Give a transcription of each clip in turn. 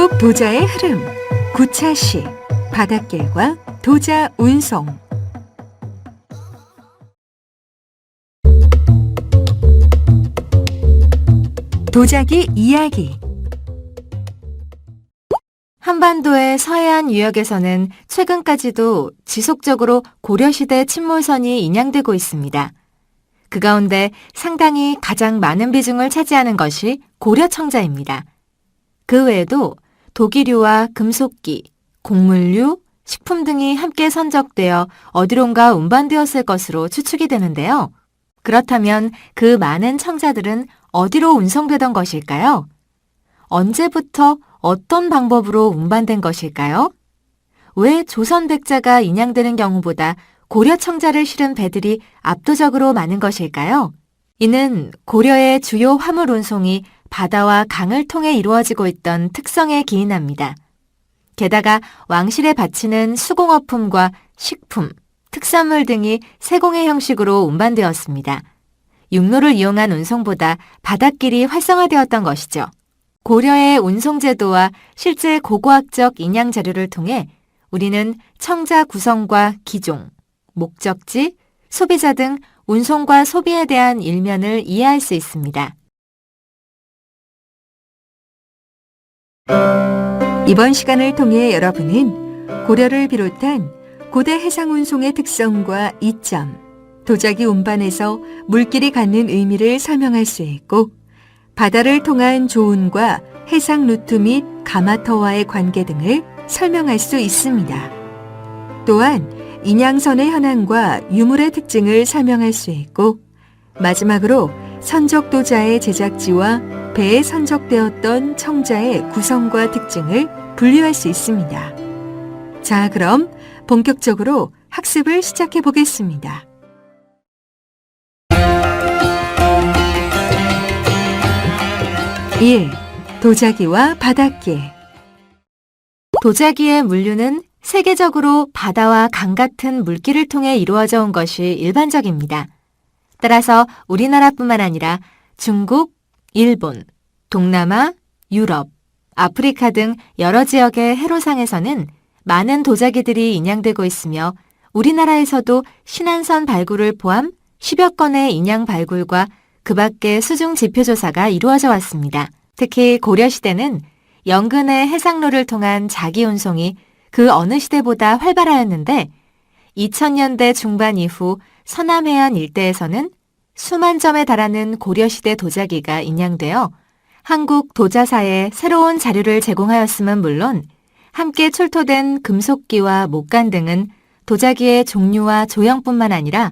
한국 도자의 흐름, 구차시, 바닷길과 도자 운송. 도자기 이야기. 한반도의 서해안 유역에서는 최근까지도 지속적으로 고려시대 침몰선이 인양되고 있습니다. 그 가운데 상당히 가장 많은 비중을 차지하는 것이 고려청자입니다. 그 외에도 도기류와 금속기, 곡물류, 식품 등이 함께 선적되어 어디론가 운반되었을 것으로 추측이 되는데요. 그렇다면 그 많은 청자들은 어디로 운송되던 것일까요? 언제부터 어떤 방법으로 운반된 것일까요? 왜 조선 백자가 인양되는 경우보다 고려 청자를 실은 배들이 압도적으로 많은 것일까요? 이는 고려의 주요 화물 운송이 바다와 강을 통해 이루어지고 있던 특성에 기인합니다. 게다가 왕실에 바치는 수공업품과 식품, 특산물 등이 세공의 형식으로 운반되었습니다. 육로를 이용한 운송보다 바닷길이 활성화되었던 것이죠. 고려의 운송제도와 실제 고고학적 인양 자료를 통해 우리는 청자 구성과 기종, 목적지, 소비자 등 운송과 소비에 대한 일면을 이해할 수 있습니다. 이번 시간을 통해 여러분은 고려를 비롯한 고대 해상 운송의 특성과 이점, 도자기 운반에서 물길이 갖는 의미를 설명할 수 있고, 바다를 통한 조운과 해상 루트 및 가마터와의 관계 등을 설명할 수 있습니다. 또한 인양선의 현황과 유물의 특징을 설명할 수 있고, 마지막으로 선적도자의 제작지와 배에 선적되었던 청자의 구성과 특징을 분류할 수 있습니다. 자, 그럼 본격적으로 학습을 시작해 보겠습니다. (1) 도자기와 바닷길. 도자기의 물류는 세계적으로 바다와 강 같은 물길을 통해 이루어져 온 것이 일반적입니다. 따라서 우리나라뿐만 아니라 중국, 일본, 동남아, 유럽, 아프리카 등 여러 지역의 해로상에서는 많은 도자기들이 인양되고 있으며, 우리나라에서도 신안선 발굴을 포함 10여 건의 인양 발굴과 그 밖의 수중 지표조사가 이루어져 왔습니다. 특히 고려시대는 연근의 해상로를 통한 자기 운송이 그 어느 시대보다 활발하였는데, 2000년대 중반 이후 서남해안 일대에서는 수만 점에 달하는 고려시대 도자기가 인양되어 한국 도자사에 새로운 자료를 제공하였음은 물론, 함께 출토된 금속기와 목간 등은 도자기의 종류와 조형뿐만 아니라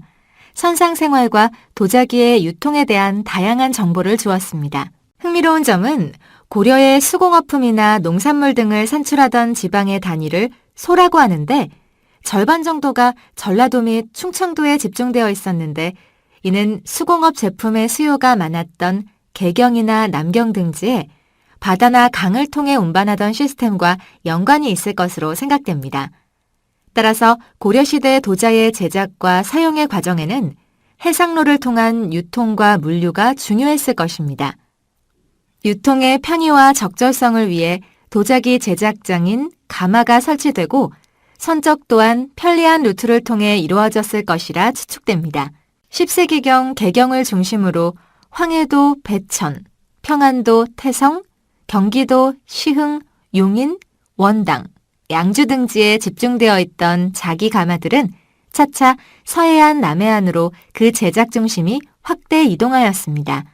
선상생활과 도자기의 유통에 대한 다양한 정보를 주었습니다. 흥미로운 점은 고려의 수공업품이나 농산물 등을 산출하던 지방의 단위를 소라고 하는데, 절반 정도가 전라도 및 충청도에 집중되어 있었는데, 이는 수공업 제품의 수요가 많았던 개경이나 남경 등지에 바다나 강을 통해 운반하던 시스템과 연관이 있을 것으로 생각됩니다. 따라서 고려시대 도자의 제작과 사용의 과정에는 해상로를 통한 유통과 물류가 중요했을 것입니다. 유통의 편의와 적절성을 위해 도자기 제작장인 가마가 설치되고, 선적 또한 편리한 루트를 통해 이루어졌을 것이라 추측됩니다. 10세기경 개경을 중심으로 황해도 배천, 평안도 태성, 경기도 시흥, 용인, 원당, 양주 등지에 집중되어 있던 자기 가마들은 차차 서해안 남해안으로 그 제작 중심이 확대 이동하였습니다.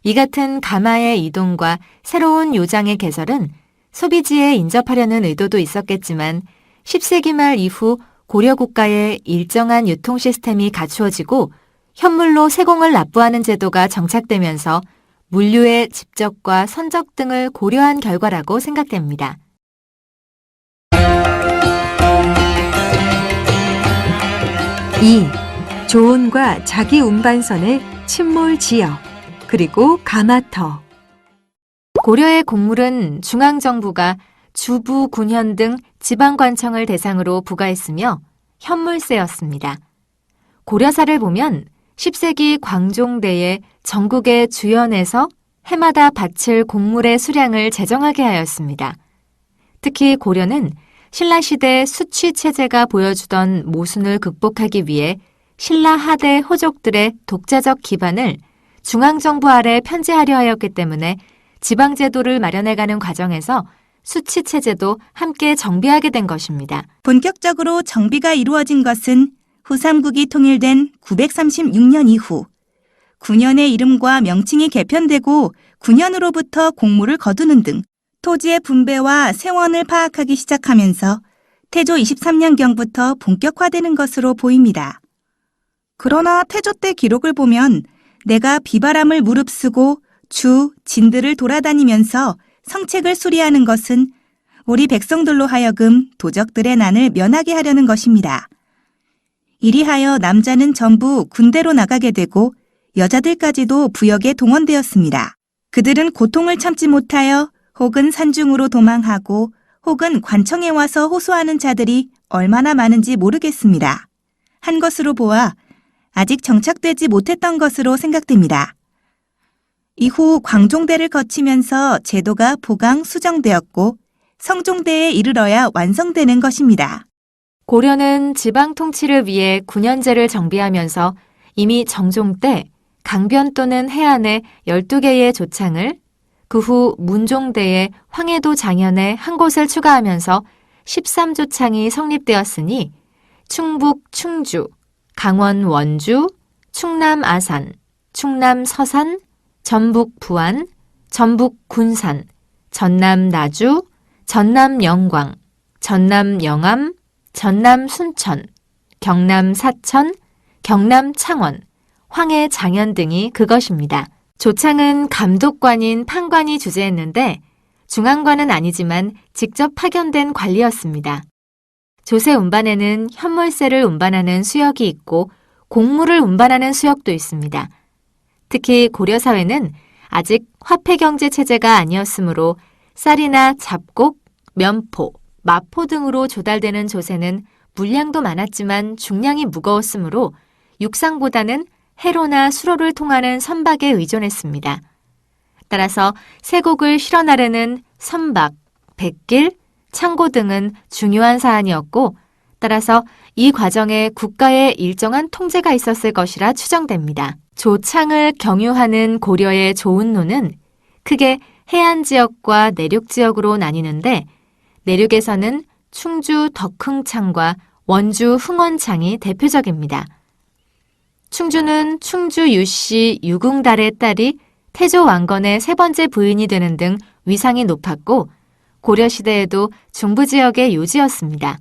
이 같은 가마의 이동과 새로운 요장의 개설은 소비지에 인접하려는 의도도 있었겠지만, 10세기 말 이후 고려 국가의 일정한 유통 시스템이 갖추어지고 현물로 세공을 납부하는 제도가 정착되면서 물류의 집적과 선적 등을 고려한 결과라고 생각됩니다. 2. 조운과 자기 운반선의 침몰 지역, 그리고 가마터. 고려의 곡물은 중앙정부가 주부, 군현 등 지방관청을 대상으로 부과했으며 현물세였습니다. 고려사를 보면 10세기 광종대에 전국의 주연에서 해마다 바칠 곡물의 수량을 제정하게 하였습니다. 특히 고려는 신라시대 수취체제가 보여주던 모순을 극복하기 위해 신라 하대 호족들의 독자적 기반을 중앙정부 아래 편제하려 하였기 때문에 지방제도를 마련해가는 과정에서 수취체제도 함께 정비하게 된 것입니다. 본격적으로 정비가 이루어진 것은 후삼국이 통일된 936년 이후 9년의 이름과 명칭이 개편되고 9년으로부터 공물을 거두는 등 토지의 분배와 세원을 파악하기 시작하면서 태조 23년경부터 본격화되는 것으로 보입니다. 그러나 태조 때 기록을 보면 내가 비바람을 무릅쓰고 주, 진들을 돌아다니면서 성책을 수리하는 것은 우리 백성들로 하여금 도적들의 난을 면하게 하려는 것입니다. 이리하여 남자는 전부 군대로 나가게 되고 여자들까지도 부역에 동원되었습니다. 그들은 고통을 참지 못하여 혹은 산중으로 도망하고 혹은 관청에 와서 호소하는 자들이 얼마나 많은지 모르겠습니다. 한 것으로 보아 아직 정착되지 못했던 것으로 생각됩니다. 이후 광종대를 거치면서 제도가 보강 수정되었고 성종대에 이르러야 완성되는 것입니다. 고려는 지방 통치를 위해 9년제를 정비하면서 이미 정종 때 강변 또는 해안에 12개의 조창을, 그 후 문종대에 황해도 장현에 한 곳을 추가하면서 13조창이 성립되었으니 충북 충주, 강원 원주, 충남 아산, 충남 서산, 전북 부안, 전북 군산, 전남 나주, 전남 영광, 전남 영암, 전남 순천, 경남 사천, 경남 창원, 황해 장현 등이 그것입니다. 조창은 감독관인 판관이 주재했는데 중앙관은 아니지만 직접 파견된 관리였습니다. 조세 운반에는 현물세를 운반하는 수역이 있고 곡물을 운반하는 수역도 있습니다. 특히 고려사회는 아직 화폐경제 체제가 아니었으므로 쌀이나 잡곡, 면포, 마포 등으로 조달되는 조세는 물량도 많았지만 중량이 무거웠으므로 육상보다는 해로나 수로를 통하는 선박에 의존했습니다. 따라서 세곡을 실어 나르는 선박, 백길, 창고 등은 중요한 사안이었고 따라서 이 과정에 국가의 일정한 통제가 있었을 것이라 추정됩니다. 조창을 경유하는 고려의 조운로는 크게 해안 지역과 내륙 지역으로 나뉘는데 내륙에서는 충주 덕흥창과 원주 흥원창이 대표적입니다. 충주는 충주 유씨 유궁달의 딸이 태조 왕건의 세 번째 부인이 되는 등 위상이 높았고 고려시대에도 중부 지역의 요지였습니다.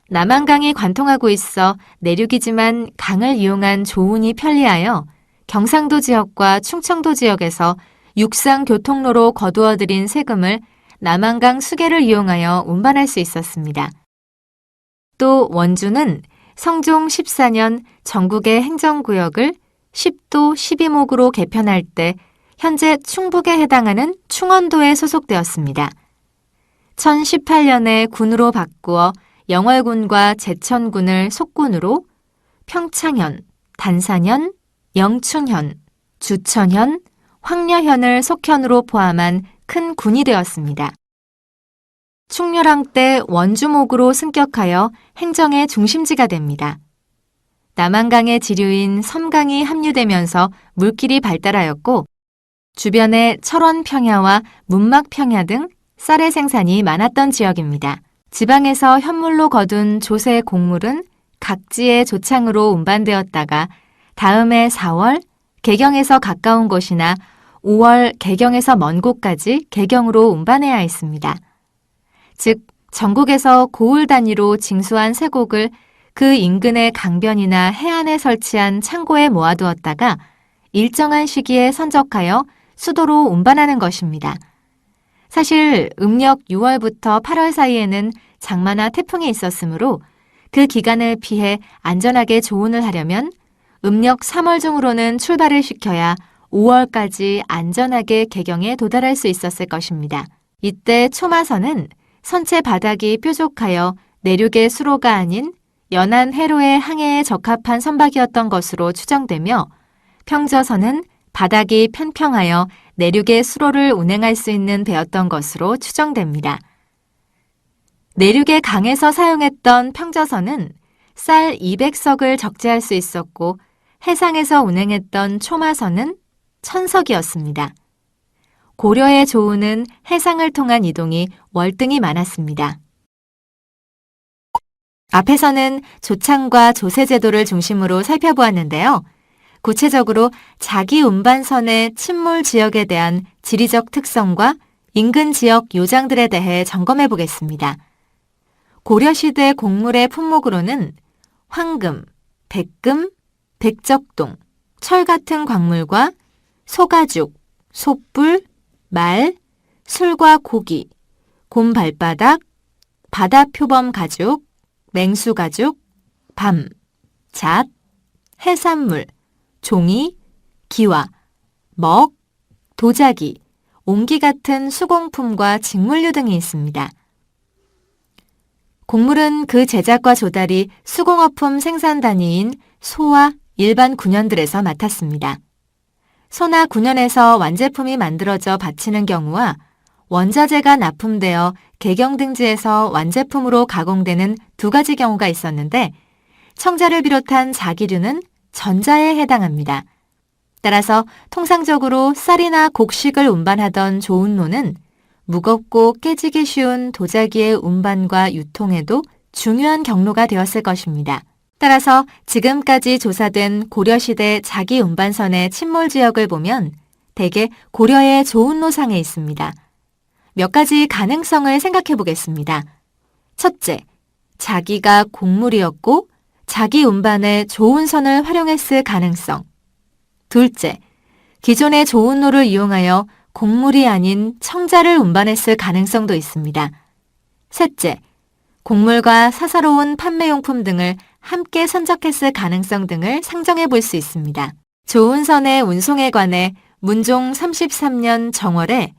남한강이 관통하고 있어 내륙이지만 강을 이용한 조운이 편리하여 경상도 지역과 충청도 지역에서 육상 교통로로 거두어들인 세금을 남한강 수계를 이용하여 운반할 수 있었습니다. 또 원주는 성종 14년 전국의 행정구역을 10도 12목으로 개편할 때 현재 충북에 해당하는 충원도에 소속되었습니다. 1018년에 군으로 바꾸어 영월군과 제천군을 속군으로 평창현, 단산현, 영춘현, 주천현, 황려현을 속현으로 포함한 큰 군이 되었습니다. 충렬왕 때 원주목으로 승격하여 행정의 중심지가 됩니다. 남한강의 지류인 섬강이 합류되면서 물길이 발달하였고 주변에 철원평야와 문막평야 등 쌀의 생산이 많았던 지역입니다. 지방에서 현물로 거둔 조세 곡물은 각지의 조창으로 운반되었다가 다음해 4월 개경에서 가까운 곳이나 5월 개경에서 먼 곳까지 개경으로 운반해야 했습니다. 즉 전국에서 고을 단위로 징수한 세곡을 그 인근의 강변이나 해안에 설치한 창고에 모아두었다가 일정한 시기에 선적하여 수도로 운반하는 것입니다. 사실 음력 6월부터 8월 사이에는 장마나 태풍이 있었으므로 그 기간을 피해 안전하게 조운을 하려면 음력 3월 중으로는 출발을 시켜야 5월까지 안전하게 개경에 도달할 수 있었을 것입니다. 이때 초마선은 선체 바닥이 뾰족하여 내륙의 수로가 아닌 연안 해로의 항해에 적합한 선박이었던 것으로 추정되며 평저선은 바닥이 편평하여 내륙의 수로를 운행할 수 있는 배였던 것으로 추정됩니다. 내륙의 강에서 사용했던 평저선은 쌀 200석을 적재할 수 있었고 해상에서 운행했던 초마선은 1000석이었습니다. 고려의 조우는 해상을 통한 이동이 월등히 많았습니다. 앞에서는 조창과 조세제도를 중심으로 살펴보았는데요. 구체적으로 자기 운반선의 침몰 지역에 대한 지리적 특성과 인근 지역 요장들에 대해 점검해 보겠습니다. 고려시대 곡물의 품목으로는 황금, 백금, 백적동, 철 같은 광물과 소가죽, 솥불, 말, 술과 고기, 곰발바닥, 바다표범 가죽, 맹수가죽, 밤, 잣, 해산물, 종이, 기와, 먹, 도자기, 옹기 같은 수공품과 직물류 등이 있습니다. 곡물은 그 제작과 조달이 수공업품 생산 단위인 소와 일반 군현들에서 맡았습니다. 소나 군현에서 완제품이 만들어져 바치는 경우와 원자재가 납품되어 개경등지에서 완제품으로 가공되는 두 가지 경우가 있었는데 청자를 비롯한 자기류는 전자에 해당합니다. 따라서 통상적으로 쌀이나 곡식을 운반하던 조운로는 무겁고 깨지기 쉬운 도자기의 운반과 유통에도 중요한 경로가 되었을 것입니다. 따라서 지금까지 조사된 고려시대 자기 운반선의 침몰 지역을 보면 대개 고려의 조운로상에 있습니다. 몇 가지 가능성을 생각해 보겠습니다. 첫째, 자기가 곡물이었고 자기 운반에 조운선을 활용했을 가능성. 둘째, 기존의 조운로를 이용하여 곡물이 아닌 청자를 운반했을 가능성도 있습니다. 셋째, 곡물과 사사로운 판매용품 등을 함께 선적했을 가능성 등을 상정해 볼 수 있습니다. 조운선의 운송에 관해 문종 33년 정월에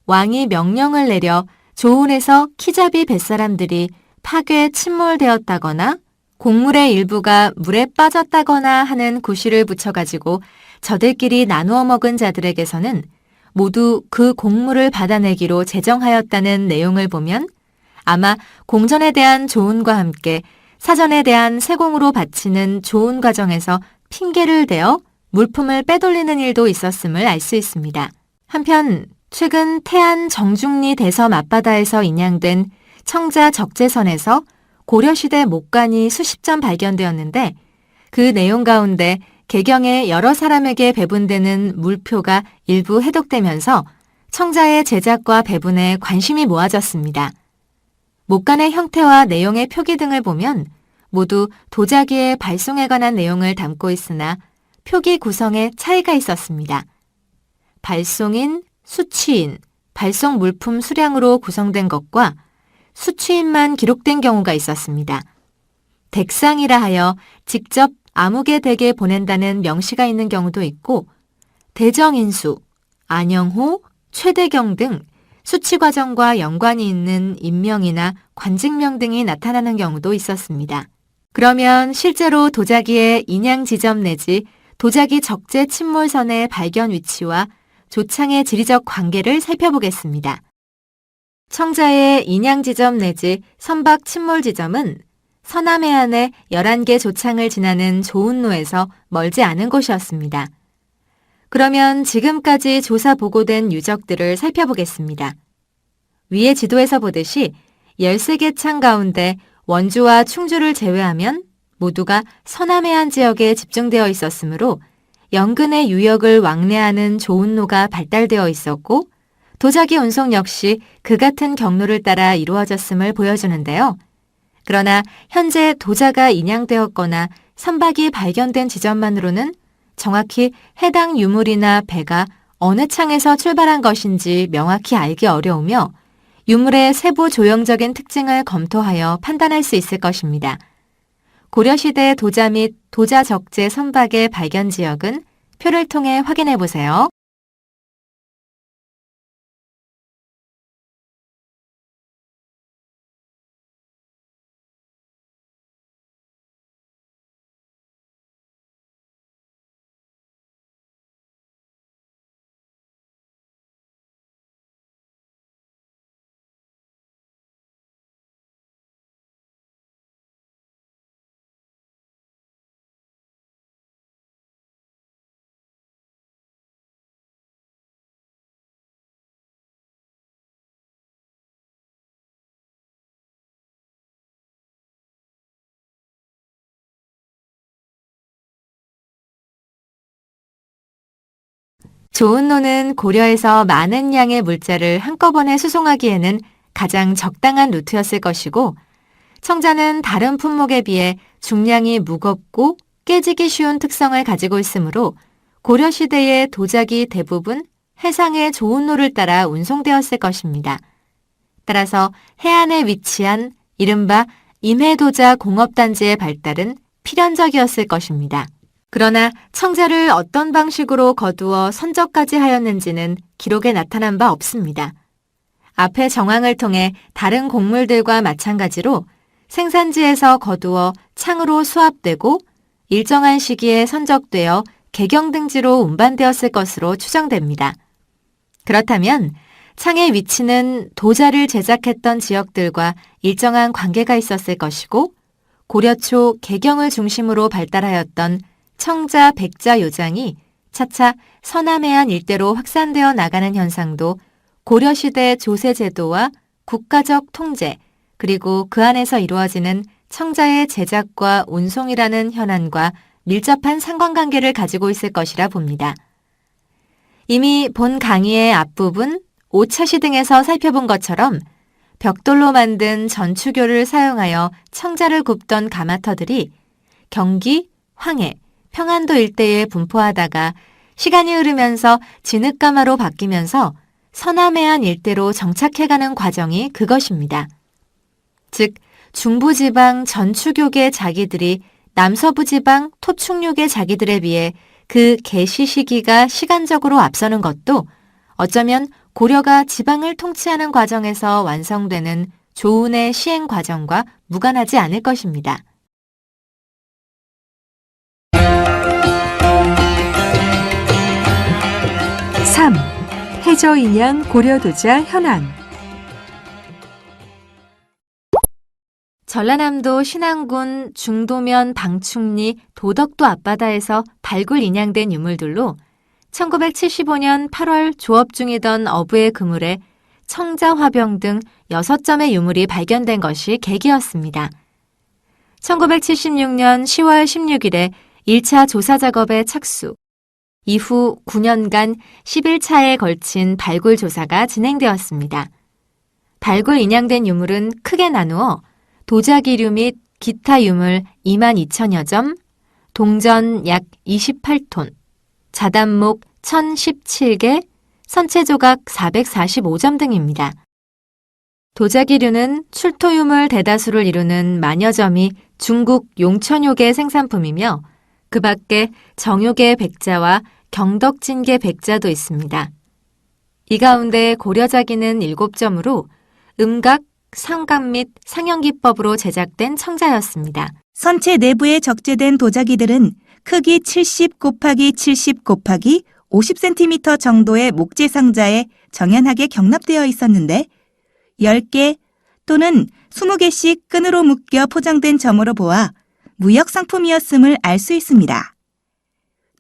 왕이 명령을 내려 조운에서 키잡이 뱃사람들이 파괴 침몰되었다거나 곡물의 일부가 물에 빠졌다거나 하는 구실을 붙여가지고 저들끼리 나누어 먹은 자들에게서는 모두 그 곡물을 받아내기로 제정하였다는 내용을 보면 아마 공전에 대한 조운과 함께 사전에 대한 세공으로 바치는 조운 과정에서 핑계를 대어 물품을 빼돌리는 일도 있었음을 알 수 있습니다. 한편 최근 태안 정중리 대섬 앞바다에서 인양된 청자 적재선에서 고려시대 목간이 수십 점 발견되었는데 그 내용 가운데 개경에 여러 사람에게 배분되는 물표가 일부 해독되면서 청자의 제작과 배분에 관심이 모아졌습니다. 목간의 형태와 내용의 표기 등을 보면 모두 도자기의 발송에 관한 내용을 담고 있으나 표기 구성에 차이가 있었습니다. 발송인, 수취인, 발송 물품 수량으로 구성된 것과 수취인만 기록된 경우가 있었습니다. 덱상이라 하여 직접 아무개 댁에 보낸다는 명시가 있는 경우도 있고 대정인수, 안영호, 최대경 등 수취 과정과 연관이 있는 인명이나 관직명 등이 나타나는 경우도 있었습니다. 그러면 실제로 도자기의 인양 지점 내지 도자기 적재 침몰선의 발견 위치와 조창의 지리적 관계를 살펴보겠습니다. 청자의 인양 지점 내지 선박 침몰 지점은 서남 해안의 11개 조창을 지나는 조운로에서 멀지 않은 곳이었습니다. 그러면 지금까지 조사 보고된 유적들을 살펴보겠습니다. 위의 지도에서 보듯이 13개 창 가운데 원주와 충주를 제외하면 모두가 서남 해안 지역에 집중되어 있었으므로 연근의 유역을 왕래하는 조운로가 발달되어 있었고 도자기 운송 역시 그 같은 경로를 따라 이루어졌음을 보여주는데요. 그러나 현재 도자가 인양되었거나 선박이 발견된 지점만으로는 정확히 해당 유물이나 배가 어느 창에서 출발한 것인지 명확히 알기 어려우며 유물의 세부 조형적인 특징을 검토하여 판단할 수 있을 것입니다. 고려시대 도자 및 도자 적재 선박의 발견 지역은 표를 통해 확인해 보세요. 조은로는 고려에서 많은 양의 물자를 한꺼번에 수송하기에는 가장 적당한 루트였을 것이고 청자는 다른 품목에 비해 중량이 무겁고 깨지기 쉬운 특성을 가지고 있으므로 고려시대의 도자기 대부분 해상의 조은로를 따라 운송되었을 것입니다. 따라서 해안에 위치한 이른바 임해도자 공업단지의 발달은 필연적이었을 것입니다. 그러나 청자를 어떤 방식으로 거두어 선적까지 하였는지는 기록에 나타난 바 없습니다. 앞의 정황을 통해 다른 곡물들과 마찬가지로 생산지에서 거두어 창으로 수압되고 일정한 시기에 선적되어 개경등지로 운반되었을 것으로 추정됩니다. 그렇다면 창의 위치는 도자를 제작했던 지역들과 일정한 관계가 있었을 것이고 고려 초 개경을 중심으로 발달하였던 청자, 백자 요장이 차차 서남해안 일대로 확산되어 나가는 현상도 고려시대 조세제도와 국가적 통제, 그리고 그 안에서 이루어지는 청자의 제작과 운송이라는 현안과 밀접한 상관관계를 가지고 있을 것이라 봅니다. 이미 본 강의의 앞부분 5차시 등에서 살펴본 것처럼 벽돌로 만든 전추교를 사용하여 청자를 굽던 가마터들이 경기, 황해, 평안도 일대에 분포하다가 시간이 흐르면서 진흙가마로 바뀌면서 서남해안 일대로 정착해가는 과정이 그것입니다. 즉 중부지방 전추교계 자기들이 남서부지방 토축육의 자기들에 비해 그 개시 시기가 시간적으로 앞서는 것도 어쩌면 고려가 지방을 통치하는 과정에서 완성되는 조운의 시행 과정과 무관하지 않을 것입니다. 3. 해저인양 고려도자 현황. 전라남도 신안군 중도면 방충리 도덕도 앞바다에서 발굴 인양된 유물들로 1975년 8월 조업 중이던 어부의 그물에 청자 화병 등 6점의 유물이 발견된 것이 계기였습니다. 1976년 10월 16일에 1차 조사 작업에 착수, 이후 9년간 11차에 걸친 발굴 조사가 진행되었습니다. 발굴 인양된 유물은 크게 나누어 도자기류 및 기타 유물 22,000여 점, 동전 약 28톤, 자단목 1,017개, 선체조각 445점 등입니다. 도자기류는 출토유물 대다수를 이루는 만여 점이 중국 용천요계 생산품이며 그 밖에 정요계 백자와 경덕진계 백자도 있습니다. 이 가운데 고려자기는 7점으로 음각, 상각 및 상형기법으로 제작된 청자였습니다. 선체 내부에 적재된 도자기들은 크기 70 곱하기 70 곱하기 50cm 정도의 목재 상자에 정연하게 경납되어 있었는데 10개 또는 20개씩 끈으로 묶여 포장된 점으로 보아 무역 상품이었음을 알 수 있습니다.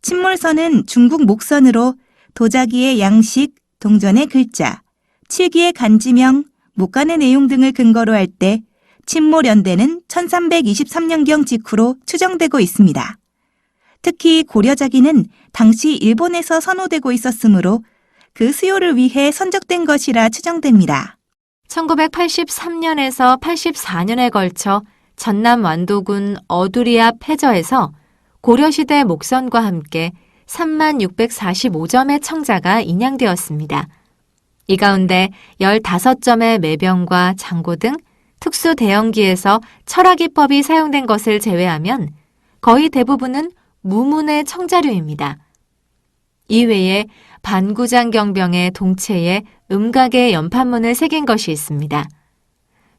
침몰선은 중국 목선으로 도자기의 양식, 동전의 글자, 칠기의 간지명, 목간의 내용 등을 근거로 할 때 침몰 연대는 1323년경 직후로 추정되고 있습니다. 특히 고려자기는 당시 일본에서 선호되고 있었으므로 그 수요를 위해 선적된 것이라 추정됩니다. 1983년에서 84년에 걸쳐 전남 완도군 어두리 앞 해저에서 고려시대 목선과 함께 3645점의 청자가 인양되었습니다. 이 가운데 15점의 매병과 장고 등 특수 대형기에서 철화기법이 사용된 것을 제외하면 거의 대부분은 무문의 청자류입니다. 이외에 반구장 경병의 동체에 음각의 연판문을 새긴 것이 있습니다.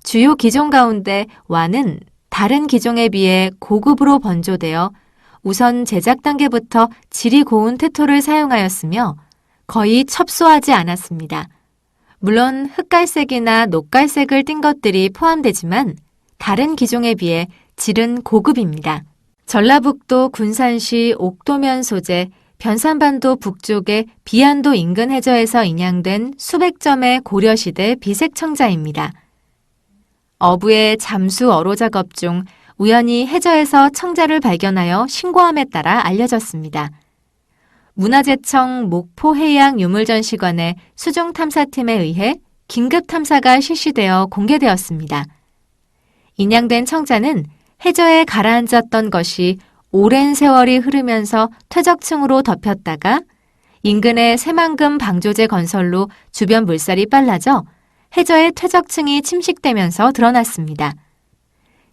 주요 기종 가운데 완은 다른 기종에 비해 고급으로 번조되어 우선 제작 단계부터 질이 고운 태토를 사용하였으며 거의 첩소하지 않았습니다. 물론 흑갈색이나 녹갈색을 띤 것들이 포함되지만 다른 기종에 비해 질은 고급입니다. 전라북도 군산시 옥도면 소재 변산반도 북쪽의 비안도 인근 해저에서 인양된 수백 점의 고려시대 비색청자입니다. 어부의 잠수 어로 작업 중 우연히 해저에서 청자를 발견하여 신고함에 따라 알려졌습니다. 문화재청 목포해양유물전시관의 수중탐사팀에 의해 긴급 탐사가 실시되어 공개되었습니다. 인양된 청자는 해저에 가라앉았던 것이 오랜 세월이 흐르면서 퇴적층으로 덮였다가 인근의 새만금 방조제 건설로 주변 물살이 빨라져 해저의 퇴적층이 침식되면서 드러났습니다.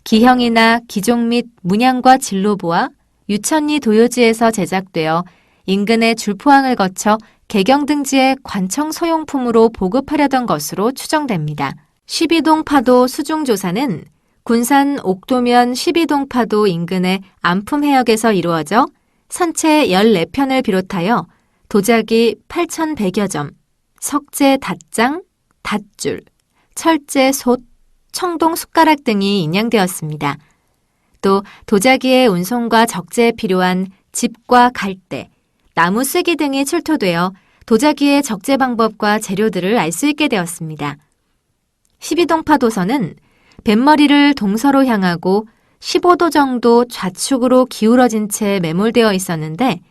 기형이나 기종 및 문양과 진로보와 유천리 도요지에서 제작되어 인근의 줄포항을 거쳐 개경등지의 관청 소용품으로 보급하려던 것으로 추정됩니다. 12동 파도 수중조사는 군산 옥도면 12동 파도 인근의 안품해역에서 이루어져 선체 14편을 비롯하여 도자기 8,100여 점, 석재 닷장, 닷줄, 철제 솥, 청동 숟가락 등이 인양되었습니다. 또 도자기의 운송과 적재에 필요한 집과 갈대, 나무 쓰기 등이 출토되어 도자기의 적재 방법과 재료들을 알 수 있게 되었습니다. 12동 파도선은 뱃머리를 동서로 향하고 15도 정도 좌측으로 기울어진 채 매몰되어 있었는데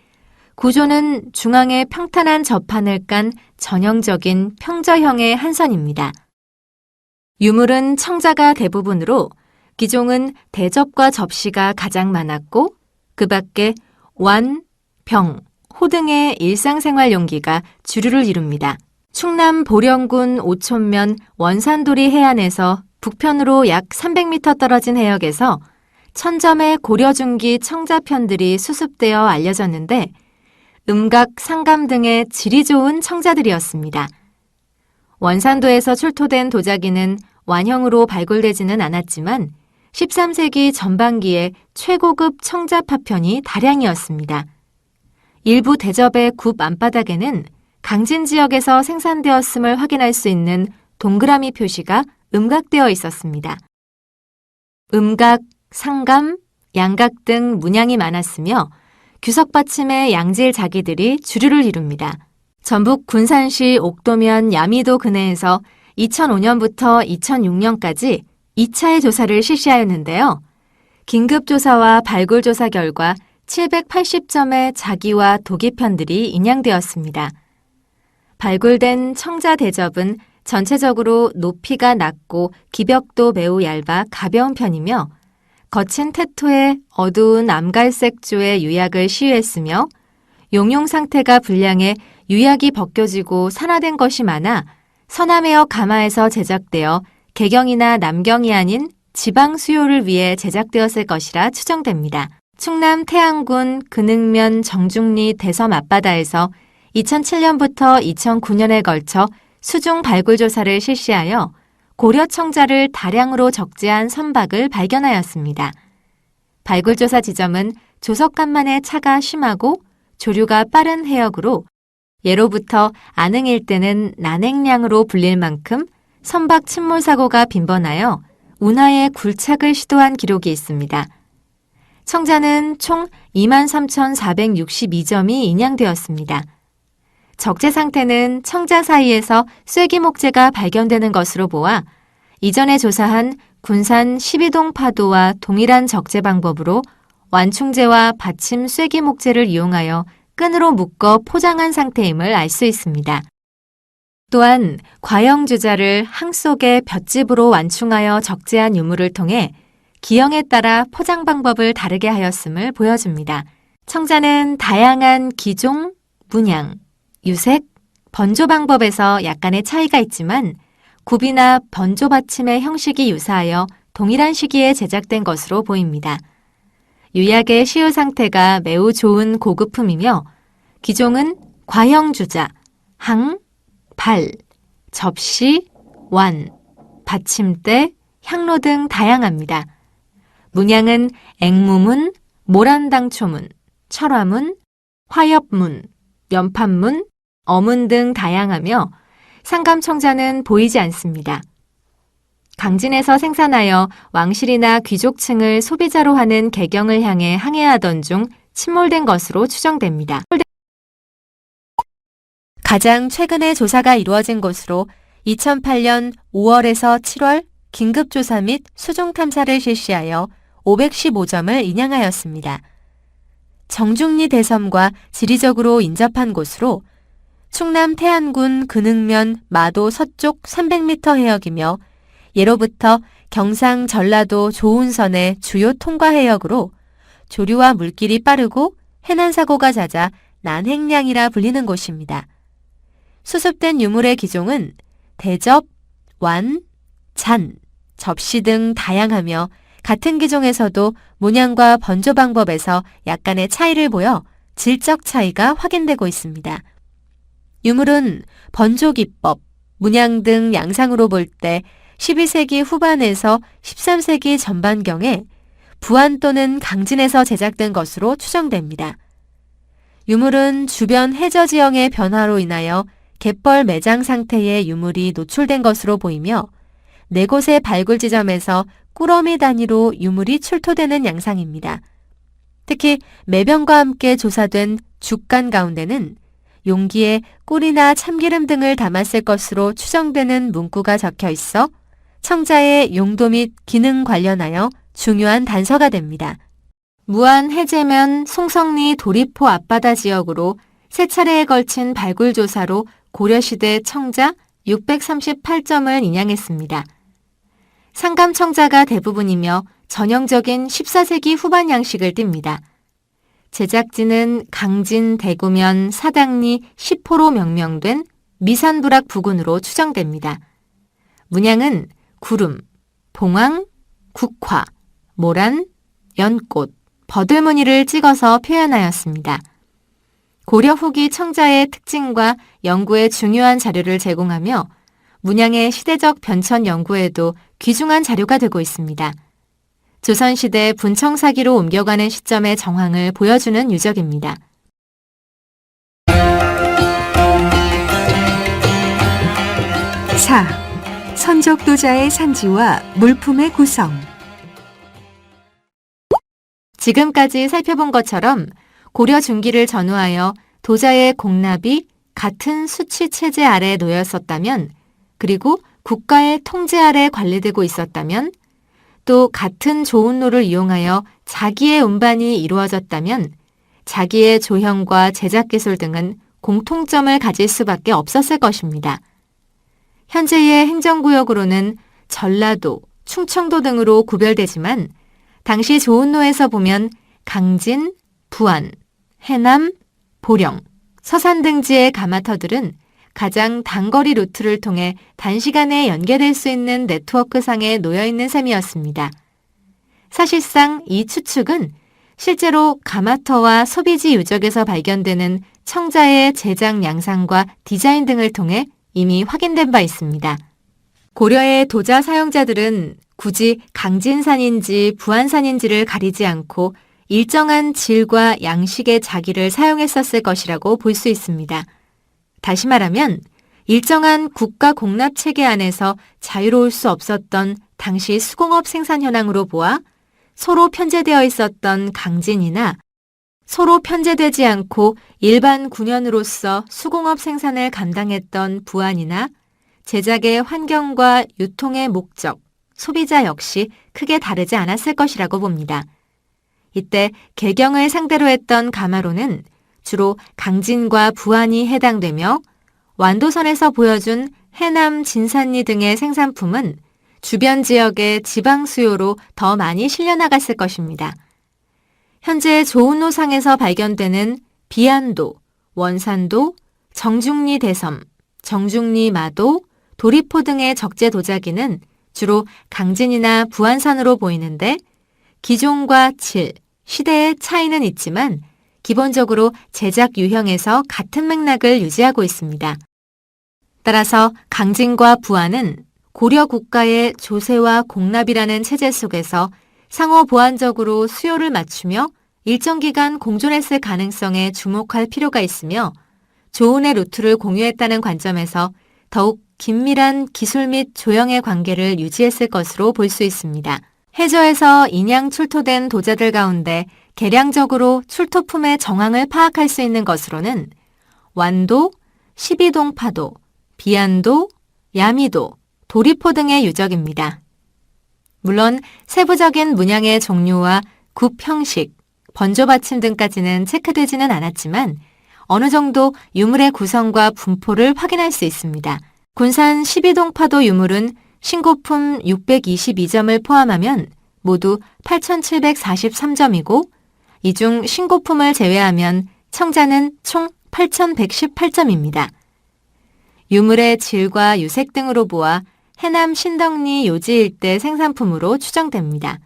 구조는 중앙에 평탄한 접판을 깐 전형적인 평저형의 한선입니다. 유물은 청자가 대부분으로 기종은 대접과 접시가 가장 많았고 그 밖에 완, 병, 호 등의 일상생활 용기가 주류를 이룹니다. 충남 보령군 오촌면 원산도리 해안에서 북편으로 약 300m 떨어진 해역에서 천점의 고려중기 청자편들이 수습되어 알려졌는데 음각, 상감 등의 질이 좋은 청자들이었습니다. 원산도에서 출토된 도자기는 완형으로 발굴되지는 않았지만 13세기 전반기에 최고급 청자 파편이 다량이었습니다. 일부 대접의 굽 안바닥에는 강진 지역에서 생산되었음을 확인할 수 있는 동그라미 표시가 음각되어 있었습니다. 음각, 상감, 양각 등 문양이 많았으며 규석 받침의 양질 자기들이 주류를 이룹니다. 전북 군산시 옥도면 야미도 근해에서 2005년부터 2006년까지 2차의 조사를 실시하였는데요. 긴급조사와 발굴조사 결과 780점의 자기와 도기편들이 인양되었습니다. 발굴된 청자 대접은 전체적으로 높이가 낮고 기벽도 매우 얇아 가벼운 편이며 거친 태토에 어두운 암갈색조의 유약을 시유했으며 용용 상태가 불량해 유약이 벗겨지고 산화된 것이 많아 서남해역 가마에서 제작되어 개경이나 남경이 아닌 지방 수요를 위해 제작되었을 것이라 추정됩니다. 충남 태안군 근흥면 정중리 대섬 앞바다에서 2007년부터 2009년에 걸쳐 수중 발굴 조사를 실시하여 고려 청자를 다량으로 적재한 선박을 발견하였습니다. 발굴 조사 지점은 조석간만의 차가 심하고 조류가 빠른 해역으로 예로부터 안흥 일대는 난행량으로 불릴 만큼 선박 침몰 사고가 빈번하여 운하에 굴착을 시도한 기록이 있습니다. 청자는 총 23,462점이 인양되었습니다. 적재 상태는 청자 사이에서 쐐기목재가 발견되는 것으로 보아 이전에 조사한 군산 12동 파도와 동일한 적재 방법으로 완충제와 받침 쐐기목재를 이용하여 끈으로 묶어 포장한 상태임을 알 수 있습니다. 또한 과형주자를 항 속에 볏짚으로 완충하여 적재한 유물을 통해 기형에 따라 포장 방법을 다르게 하였음을 보여줍니다. 청자는 다양한 기종, 문양, 유색, 번조 방법에서 약간의 차이가 있지만 굽이나 번조 받침의 형식이 유사하여 동일한 시기에 제작된 것으로 보입니다. 유약의 시유 상태가 매우 좋은 고급품이며 기종은 과형주자, 항, 발, 접시, 완, 받침대, 향로 등 다양합니다. 문양은 앵무문, 모란당초문, 철화문, 화엽문, 연판문, 어문 등 다양하며 상감청자는 보이지 않습니다. 강진에서 생산하여 왕실이나 귀족층을 소비자로 하는 개경을 향해 항해하던 중 침몰된 것으로 추정됩니다. 가장 최근에 조사가 이루어진 곳으로 2008년 5월에서 7월 긴급조사 및 수중탐사를 실시하여 515점을 인양하였습니다. 정중리 대섬과 지리적으로 인접한 곳으로 충남 태안군 근흥면 마도 서쪽 300m 해역이며 예로부터 경상 전라도 조운선의 주요 통과 해역으로 조류와 물길이 빠르고 해난사고가 잦아 난행량이라 불리는 곳입니다. 수습된 유물의 기종은 대접, 완, 잔, 접시 등 다양하며 같은 기종에서도 문양과 번조 방법에서 약간의 차이를 보여 질적 차이가 확인되고 있습니다. 유물은 번조 기법, 문양 등 양상으로 볼 때 12세기 후반에서 13세기 전반경에 부안 또는 강진에서 제작된 것으로 추정됩니다. 유물은 주변 해저 지형의 변화로 인하여 갯벌 매장 상태의 유물이 노출된 것으로 보이며 4곳의 발굴 지점에서 꾸러미 단위로 유물이 출토되는 양상입니다. 특히 매병과 함께 조사된 죽간 가운데는 용기에 꿀이나 참기름 등을 담았을 것으로 추정되는 문구가 적혀 있어 청자의 용도 및 기능 관련하여 중요한 단서가 됩니다. 무안 해제면 송성리 도리포 앞바다 지역으로 세 차례에 걸친 발굴 조사로 고려시대 청자 638점을 인양했습니다. 상감 청자가 대부분이며 전형적인 14세기 후반 양식을 띱니다. 제작지는 강진 대구면 사당리 10호로 명명된 미산부락 부근으로 추정됩니다. 문양은 구름, 봉황, 국화, 모란, 연꽃, 버들무늬를 찍어서 표현하였습니다. 고려 후기 청자의 특징과 연구에 중요한 자료를 제공하며 문양의 시대적 변천 연구에도 귀중한 자료가 되고 있습니다. 조선시대 분청사기로 옮겨가는 시점의 정황을 보여주는 유적입니다. 4. 선적도자의 산지와 물품의 구성. 지금까지 살펴본 것처럼 고려 중기를 전후하여 도자의 공납이 같은 수치 체제 아래 놓였었다면, 그리고 국가의 통제 아래 관리되고 있었다면, 또 같은 조운로를 이용하여 자기의 운반이 이루어졌다면 자기의 조형과 제작 기술 등은 공통점을 가질 수밖에 없었을 것입니다. 현재의 행정구역으로는 전라도, 충청도 등으로 구별되지만 당시 조운로에서 보면 강진, 부안, 해남, 보령, 서산 등지의 가마터들은 가장 단거리 루트를 통해 단시간에 연계될 수 있는 네트워크상에 놓여있는 셈이었습니다. 사실상 이 추측은 실제로 가마터와 소비지 유적에서 발견되는 청자의 제작 양상과 디자인 등을 통해 이미 확인된 바 있습니다. 고려의 도자 사용자들은 굳이 강진산인지 부안산인지를 가리지 않고 일정한 질과 양식의 자기를 사용했었을 것이라고 볼 수 있습니다. 다시 말하면 일정한 국가 공납 체계 안에서 자유로울 수 없었던 당시 수공업 생산 현황으로 보아 소로 편제되어 있었던 강진이나 소로 편제되지 않고 일반 군현으로서 수공업 생산을 감당했던 부안이나 제작의 환경과 유통의 목적, 소비자 역시 크게 다르지 않았을 것이라고 봅니다. 이때 개경을 상대로 했던 가마로는 주로 강진과 부안이 해당되며 완도선에서 보여준 해남 진산리 등의 생산품은 주변 지역의 지방 수요로 더 많이 실려나갔을 것입니다. 현재 조운로상에서 발견되는 비안도, 원산도, 정중리 대섬, 정중리 마도, 도리포 등의 적재 도자기는 주로 강진이나 부안산으로 보이는데 기종과 질, 시대의 차이는 있지만 기본적으로 제작 유형에서 같은 맥락을 유지하고 있습니다. 따라서 강진과 부안은 고려 국가의 조세와 공납이라는 체제 속에서 상호 보완적으로 수요를 맞추며 일정 기간 공존했을 가능성에 주목할 필요가 있으며 조운의 루트를 공유했다는 관점에서 더욱 긴밀한 기술 및 조형의 관계를 유지했을 것으로 볼 수 있습니다. 해저에서 인양 출토된 도자들 가운데 계량적으로 출토품의 정황을 파악할 수 있는 것으로는 완도, 12동파도, 비안도, 야미도, 도리포 등의 유적입니다. 물론 세부적인 문양의 종류와 굽 형식, 번조받침 등까지는 체크되지는 않았지만 어느 정도 유물의 구성과 분포를 확인할 수 있습니다. 군산 12동 파도 유물은 신고품 622점을 포함하면 모두 8,743점이고 이 중 신고품을 제외하면 청자는 총 8,118점입니다. 유물의 질과 유색 등으로 보아 해남 신덕리 요지 일대 생산품으로 추정됩니다.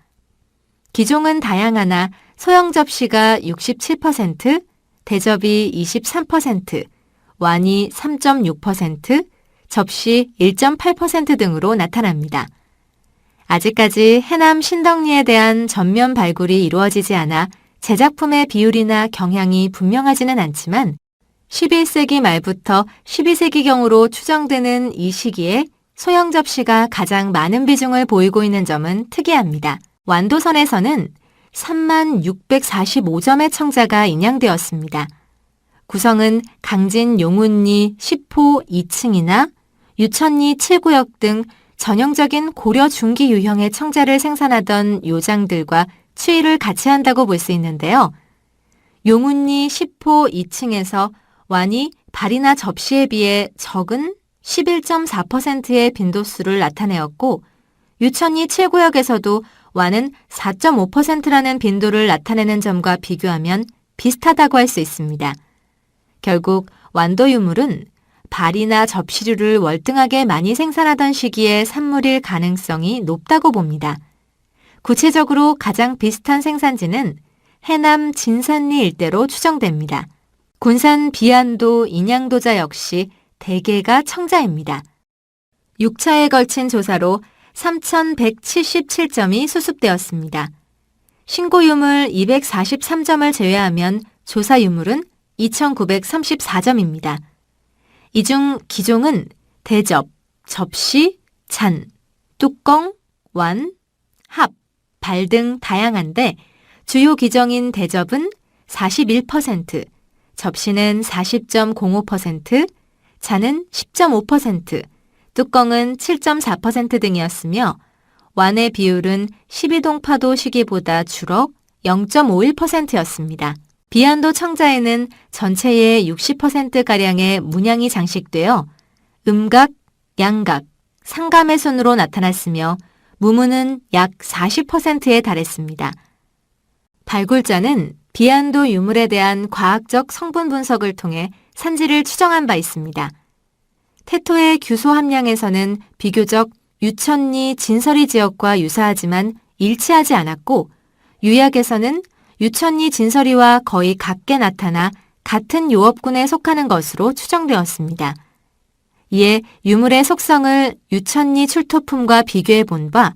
기종은 다양하나 소형 접시가 67%, 대접이 23%, 완이 3.6%, 접시 1.8% 등으로 나타납니다. 아직까지 해남 신덕리에 대한 전면 발굴이 이루어지지 않아 제작품의 비율이나 경향이 분명하지는 않지만 11세기 말부터 12세기경으로 추정되는 이 시기에 소형 접시가 가장 많은 비중을 보이고 있는 점은 특이합니다. 완도선에서는 36,645점의 청자가 인양되었습니다. 구성은 강진 용운리 10호 2층이나 유천리 7구역 등 전형적인 고려 중기 유형의 청자를 생산하던 요장들과 추이를 같이 한다고 볼 수 있는데요. 용운리 10호 2층에서 완이 발이나 접시에 비해 적은 11.4%의 빈도수를 나타내었고 유천리 7구역에서도 완은 4.5%라는 빈도를 나타내는 점과 비교하면 비슷하다고 할 수 있습니다. 결국 완도 유물은 발이나 접시류를 월등하게 많이 생산하던 시기의 산물일 가능성이 높다고 봅니다. 구체적으로 가장 비슷한 생산지는 해남 진산리 일대로 추정됩니다. 군산 비안도 인양도자 역시 대개가 청자입니다. 6차에 걸친 조사로 3,177점이 수습되었습니다. 신고 유물 243점을 제외하면 조사 유물은 2,934점입니다. 이 중 기종은 대접, 접시, 잔, 뚜껑, 완, 합, 발 등 다양한데 주요 기종인 대접은 41%, 접시는 40.05%, 잔은 10.5%, 뚜껑은 7.4% 등이었으며 완의 비율은 12동 파도 시기보다 줄어 0.51%였습니다. 비안도 청자에는 전체의 60%가량의 문양이 장식되어 음각, 양각, 상감의 순으로 나타났으며 무문은 약 40%에 달했습니다. 발굴자는 비안도 유물에 대한 과학적 성분 분석을 통해 산지를 추정한 바 있습니다. 태토의 규소 함량에서는 비교적 유천리 진서리 지역과 유사하지만 일치하지 않았고 유약에서는 유천리 진서리와 거의 같게 나타나 같은 요업군에 속하는 것으로 추정되었습니다. 이에 유물의 속성을 유천리 출토품과 비교해 본 바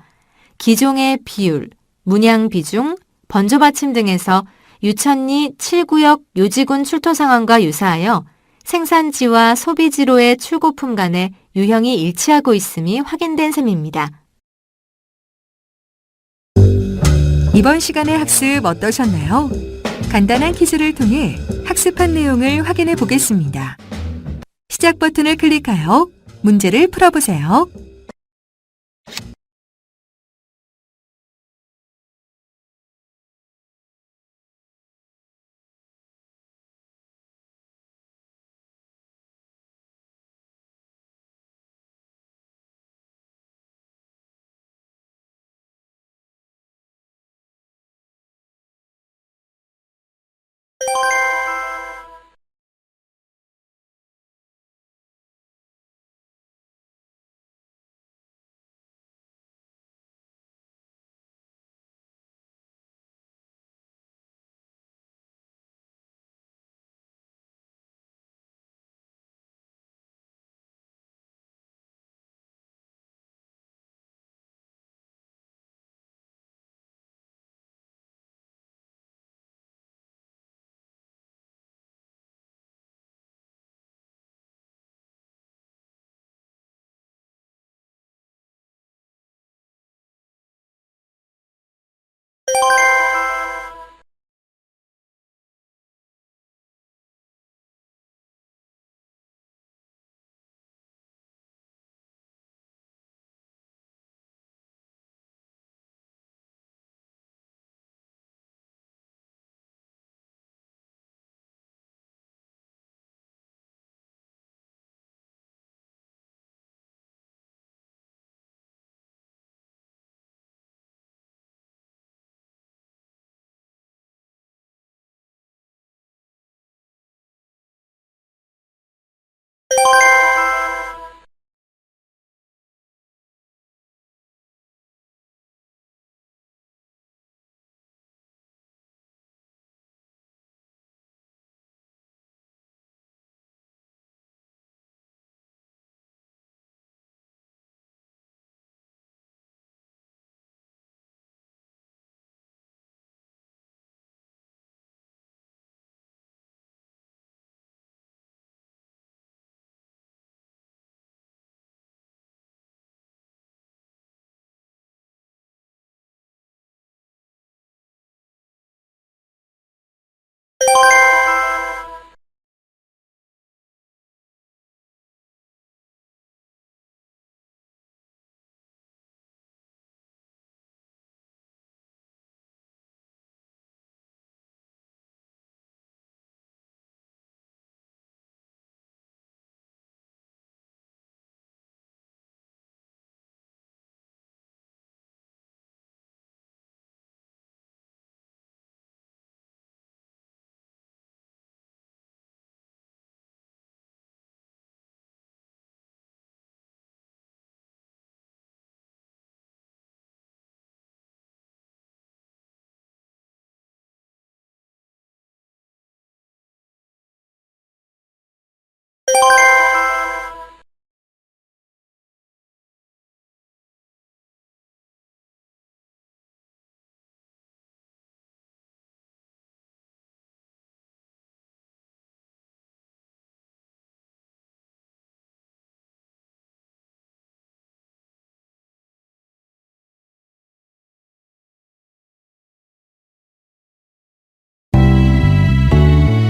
기종의 비율, 문양 비중, 번조받침 등에서 유천리 7구역 요지군 출토 상황과 유사하여 생산지와 소비지로의 출고품 간의 유형이 일치하고 있음이 확인된 셈입니다. 이번 시간의 학습 어떠셨나요? 간단한 퀴즈를 통해 학습한 내용을 확인해 보겠습니다. 시작 버튼을 클릭하여 문제를 풀어보세요.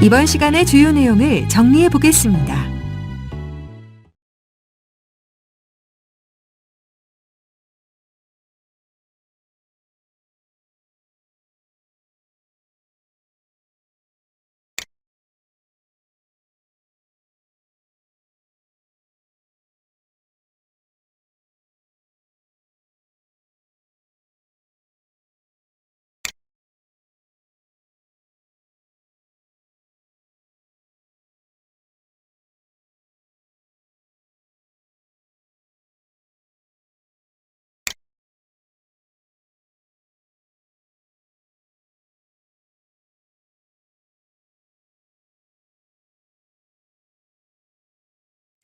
이번 시간의 주요 내용을 정리해 보겠습니다.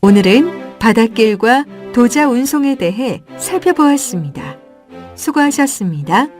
오늘은 바닷길과 도자 운송에 대해 살펴보았습니다. 수고하셨습니다.